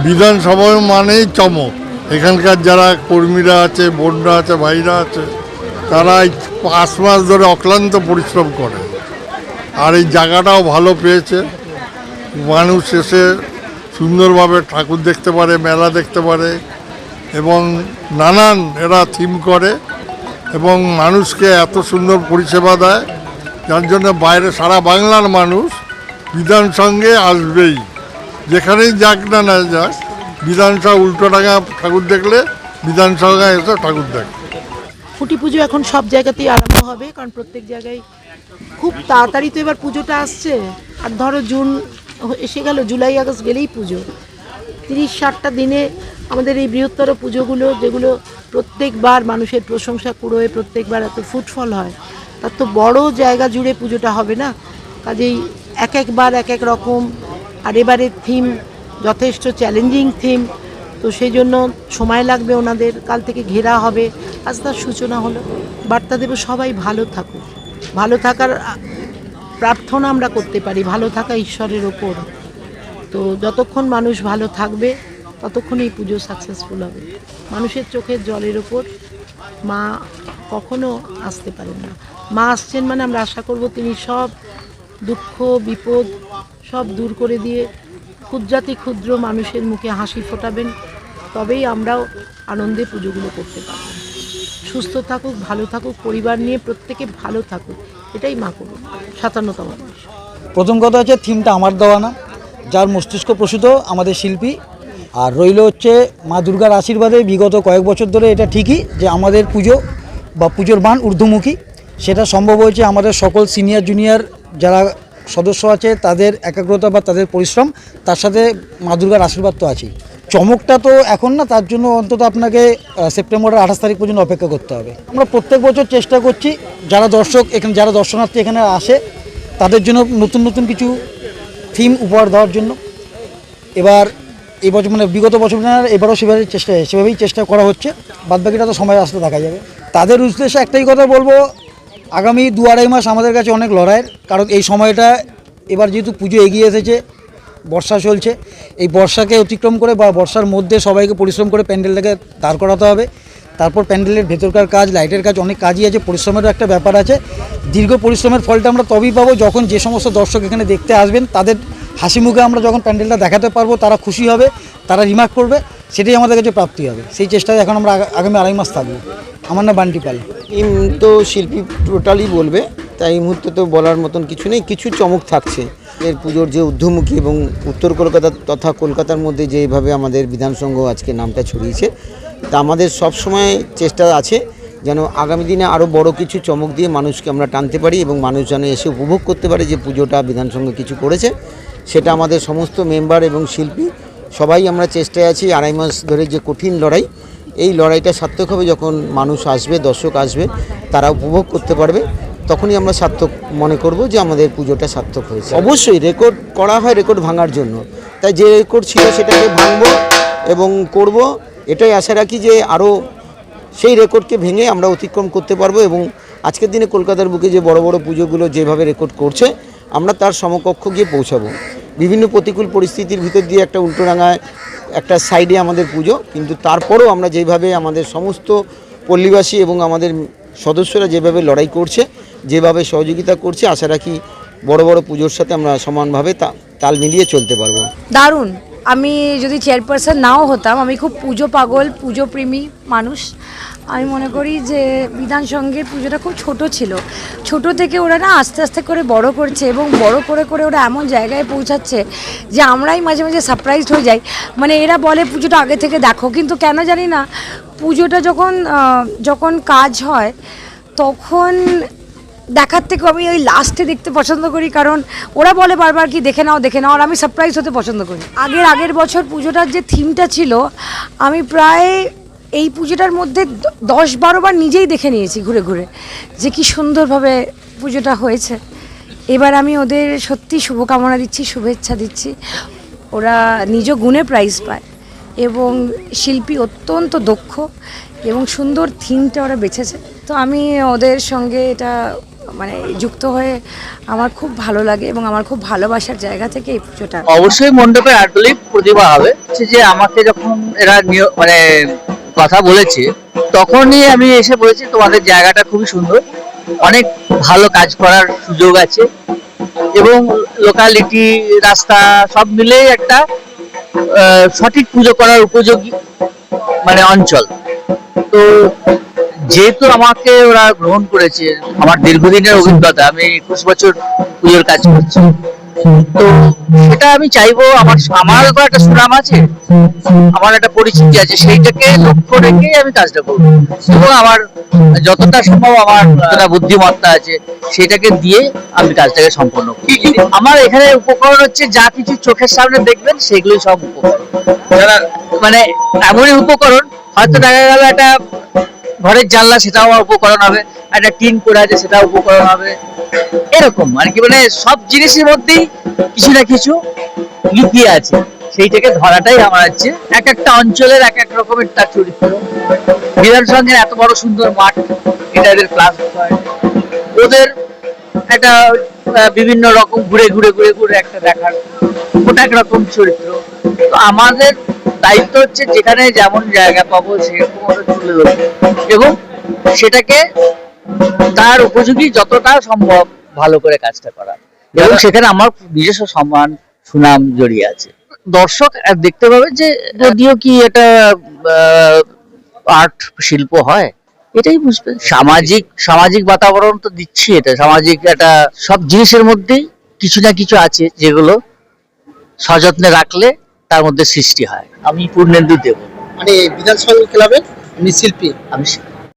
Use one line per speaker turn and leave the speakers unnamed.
বিধানসভা মানেই চমক। এখানকার যারা কর্মীরা আছে, বোনরা আছে, ভাইরা আছে, তারা 5 মাস ধরে অক্লান্ত পরিশ্রম করে। আর এই জায়গাটাও ভালো পেয়েছে, মানুষ এসে সুন্দরভাবে ঠাকুর দেখতে পারে, মেলা দেখতে পারে এবং নানান এরা থিম করে এবং মানুষকে এত সুন্দর পরিষেবা দেয়, যার জন্য বাইরে সারা বাংলার মানুষ বিধান সঙ্গে আসবেই। যেখানেই যাক না না যাক, বিধানসভা উল্টোডাঙা ঠাকুর দেখলে বিধানসভা এসে ঠাকুর দেখে।
খুঁটি পুজো এখন সব জায়গাতেই আরম্ভ হবে, কারণ প্রত্যেক জায়গায় খুব তাড়াতাড়ি তো এবার পুজোটা আসছে। আর ধরো জুন এসে গেল, জুলাই আগস্ট গেলেই পুজো। 30-60টা দিনে আমাদের এই বৃহত্তর পুজোগুলো, যেগুলো প্রত্যেকবার মানুষের প্রশংসা কুড়োয়, প্রত্যেকবার এত ফুটফল হয়, তার তো বড় জায়গা জুড়ে পুজোটা হবে না। কাজেই একবার এক এক রকম। আর এবারের থিম যথেষ্ট চ্যালেঞ্জিং থিম, তো সেই জন্য সময় লাগবে ওনাদের। কাল থেকে ঘেরা হবে, আজ তার সূচনা হলো। বার্তা দেব সবাই ভালো থাকুক, ভালো থাকার প্রার্থনা আমরা করতে পারি, ভালো থাকা ঈশ্বরের ওপর। তো যতক্ষণ মানুষ ভালো থাকবে ততক্ষণ এই পুজো সাকসেসফুল হবে। মানুষের চোখের জলের ওপর মা কখনো আসতে পারেন না। মা আসছেন মানে আমরা আশা করব তিনি সব দুঃখ বিপদ সব দূর করে দিয়ে ক্ষুদ্রাতি ক্ষুদ্র মানুষের মুখে হাসি ফোটাবেন, তবেই আমরাও আনন্দে পুজোগুলো করতে পারব। সুস্থ থাকুক, ভালো থাকুক, পরিবার নিয়ে প্রত্যেকে ভালো থাকুক, এটাই মা করুন। 57তম বর্ষ।
প্রথম কথা হচ্ছে থিমটা আমার দেওয়া না, যার মস্তিষ্ক প্রসূত আমাদের শিল্পী। আর রইল হচ্ছে মা দুর্গার আশীর্বাদে বিগত কয়েক বছর ধরে এটা ঠিকই যে আমাদের পুজো বা পুজোর মান ঊর্ধ্বমুখী। সেটা সম্ভব হয়েছে আমাদের সকল সিনিয়র জুনিয়র যারা সদস্য আছে তাদের একাগ্রতা বা তাদের পরিশ্রম, তার সাথে মা দুর্গার আশীর্বাদ তো আছেই। চমকটা তো এখন না, তার জন্য অন্তত আপনাকে সেপ্টেম্বরের 28 তারিখ পর্যন্ত অপেক্ষা করতে হবে। আমরা প্রত্যেক বছর চেষ্টা করছি যারা দর্শক এখানে, যারা দর্শনার্থী এখানে আসে, তাদের জন্য নতুন নতুন কিছু থিম উপহার দেওয়ার জন্য। এবার এই বছর মানে বিগত বছর এবারও সেভাবেই চেষ্টা করা হচ্ছে। বাদবাকিটা তো সময় আসতে দেখা যাবে। তাদের উদ্দেশ্যে একটাই কথা বলবো, আগামী 2-2.5 মাস আমাদের কাছে অনেক লড়াইয়ের, কারণ এই সময়টা এবার যেহেতু পুজো এগিয়ে এসেছে, বর্ষা চলছে, এই বর্ষাকে অতিক্রম করে বা বর্ষার মধ্যে সবাইকে পরিশ্রম করে প্যান্ডেলটাকে দাঁড় করাতে হবে। তারপর প্যান্ডেলের ভেতরকার কাজ, লাইটের কাজ, অনেক কাজই আছে, পরিশ্রমেরও একটা ব্যাপার আছে। দীর্ঘ পরিশ্রমের ফলটা আমরা তবেই পাবো যখন যে সমস্ত দর্শক এখানে দেখতে আসবেন তাদের হাসি মুখে আমরা যখন প্যান্ডেলটা দেখাতে পারবো, তারা খুশি হবে, তারা রিমার্ক করবে, সেটাই আমাদের কাছে প্রাপ্তি হবে। সেই চেষ্টায় এখন আমরা আগামী 2.5 মাস থাকবো। আমার নাম বান্টি পাল।
তো শিল্পী টোটালি বলবে, তাই এই মুহূর্তে তো বলার মতন কিছু নেই। কিছু চমক থাকছে এর পুজোর যে ঊর্ধ্বমুখী এবং উত্তর কলকাতা তথা কলকাতার মধ্যে যেভাবে আমাদের বিধানসংঘ আজকে নামটা ছড়িয়েছে, তা আমাদের সব সময় চেষ্টা আছে যেন আগামী দিনে আরও বড় কিছু চমক দিয়ে মানুষকে আমরা টানতে পারি এবং মানুষ যেন এসে উপভোগ করতে পারে যে পুজোটা বিধানসংঘ কিছু করেছে। সেটা আমাদের সমস্ত মেম্বার এবং শিল্পী সবাই আমরা চেষ্টায় আছি। 2.5 মাস ধরে যে কঠিন লড়াই, এই লড়াইটা সার্থক হবে যখন মানুষ আসবে, দর্শক আসবে, তারা উপভোগ করতে পারবে, তখনই আমরা সার্থক মনে করব যে আমাদের পুজোটা সার্থক হয়েছে। অবশ্যই রেকর্ড করা হয় রেকর্ড ভাঙার জন্য, তাই যে রেকর্ড ছিল সেটাকে ভাঙবো এবং করব, এটাই আশা রাখি যে আরও সেই রেকর্ডকে ভেঙে আমরা অতিক্রম করতে পারবো এবং আজকের দিনে কলকাতার বুকে যে বড় বড় পুজোগুলো যেভাবে রেকর্ড করছে, আমরা তার সমকক্ষ গিয়ে পৌঁছাবো। বিভিন্ন প্রতিকূল পরিস্থিতির ভিতর দিয়ে একটা উল্টোডাঙায় একটা সাইডে আমাদের পুজো, কিন্তু তারপরেও আমরা যেভাবে আমাদের সমস্ত পল্লীবাসী এবং আমাদের সদস্যরা যেভাবে লড়াই করছে, যেভাবে সহযোগিতা করছে, আশা রাখি বড় বড় পুজোর সাথে আমরা সমানভাবে তাল মিলিয়ে চলতে পারবো।
দারুণ। আমি যদি চেয়ারপারসন নাও হতাম, আমি খুব পুজো পাগল, পুজো প্রেমী মানুষ। আমি মনে করি যে বিধান সংঘের পুজোটা খুব ছোট ছিল, ছোট থেকে ওরা না আস্তে আস্তে করে বড় করছে এবং বড় করে করে ওরা এমন জায়গায় পৌঁছাচ্ছে যে আমরাই মাঝে মাঝে সারপ্রাইজড হয়ে যাই। মানে এরা বলে পুজোটা আগে থেকে দেখো, কিন্তু কেন জানি না পুজোটা যখন কাজ হয় তখন দেখার থেকে আমি ওই লাস্টে দেখতে পছন্দ করি, কারণ ওরা বলে বারবার কি দেখে নাও দেখে নাও, আর আমি সারপ্রাইজ হতে পছন্দ করি। আগের বছর পুজোটার যে থিমটা ছিল, আমি প্রায় এই পুজোটার মধ্যে 10-12 বার নিজেই দেখে নিয়েছি ঘুরে ঘুরে যে কি সুন্দরভাবে পুজোটা হয়েছে। এবার আমি ওদের সত্যি শুভকামনা দিচ্ছি, শুভেচ্ছা দিচ্ছি। ওরা নিজ গুণে প্রাইজ পায় এবং শিল্পী অত্যন্ত দক্ষ এবং সুন্দর থিমটা ওরা বেছেছে। তো আমি ওদের সঙ্গে এটা মানে যুক্ত হয়ে আমার খুব ভালো লাগে এবং আমার খুব ভালোবাসার জায়গা থেকে এই পুজোটা।
অবশ্যই মণ্ডপে আর্টলিক প্রতিভা হবে। হচ্ছে যে আমাকে যখন এরা মানে কথা বলেছে, তখনই আমি এসে বলেছি তোমাদের জায়গাটা খুবই সুন্দর, অনেক ভালো কাজ করার সুযোগ আছে এবং লোকালিটি রাস্তা সব মিলেই একটা সঠিক পুজো করার উপযোগী মানে অঞ্চল। তো যেহেতু আমাকে ওরা গ্রহণ করেছে, আমার দীর্ঘদিনের অভিজ্ঞতা, আমি 21 বছর পুজোর কাজ করছি, তো সেটা আমি চাইবো আমার তো একটা সুনাম আছে, আমার একটা পরিচিতি আছে, সেইটাকে লক্ষ্য রেখে আমি কাজটা করবো এবং আমার যতটা সম্ভব আমার যতটা বুদ্ধিমত্তা আছে সেটাকে দিয়ে আমি কাজটাকে সম্পন্ন করব। আমার এখানে উপকরণ হচ্ছে যা কিছু চোখের সামনে দেখবেন সেগুলোই সব উপকরণ, মানে এমনই উপকরণ, হয়তো দেখা গেল একটা ঘরের জানলা সেটাও আমার উপকরণ হবে, একটা টিন পড়ে আছে সেটাও উপকরণ হবে, এরকম আর কি। মানে সব জিনিসের মধ্যেই কিছু না কিছু লুকিয়ে আছে, সেইটাকে ধরাটাই আমার হচ্ছে। এক একটা অঞ্চলের এক এক রকমের তার চরিত্র। বিধান সঙ্গে এত বড় সুন্দর মাঠ, এটা এদের ক্লাস হয়, ওদের একটা বিভিন্ন রকম ঘুরে ঘুরে ঘুরে ঘুরে একটা দেখার, ওটা একরকম চরিত্র। তো আমাদের দায়িত্ব হচ্ছে যেখানে যেমন জায়গা পাবো সেরকম আমরা তুলে ধরবো এবং সেটাকে তার উপযোগী যতটা সম্ভব ভালো করে কাজটা করা, এবং সেখানে আমার নিজস্ব সম্মান সুনাম জড়িয়ে আছে। দর্শক দেখতে পাবে যে যদিও কি এটা আর্ট শিল্প হয়, এটাই বুঝবে। সামাজিক বাতাবরণ তো দিচ্ছি, এটা সামাজিক একটা সব জিনিসের মধ্যেই কিছু না কিছু আছে যেগুলো সযত্নে রাখলে তার মধ্যে সৃষ্টি হয়। আমি পূর্ণেন্দু দেব,
মানে বিধানসভা ক্লাবের শিল্পী।
আমি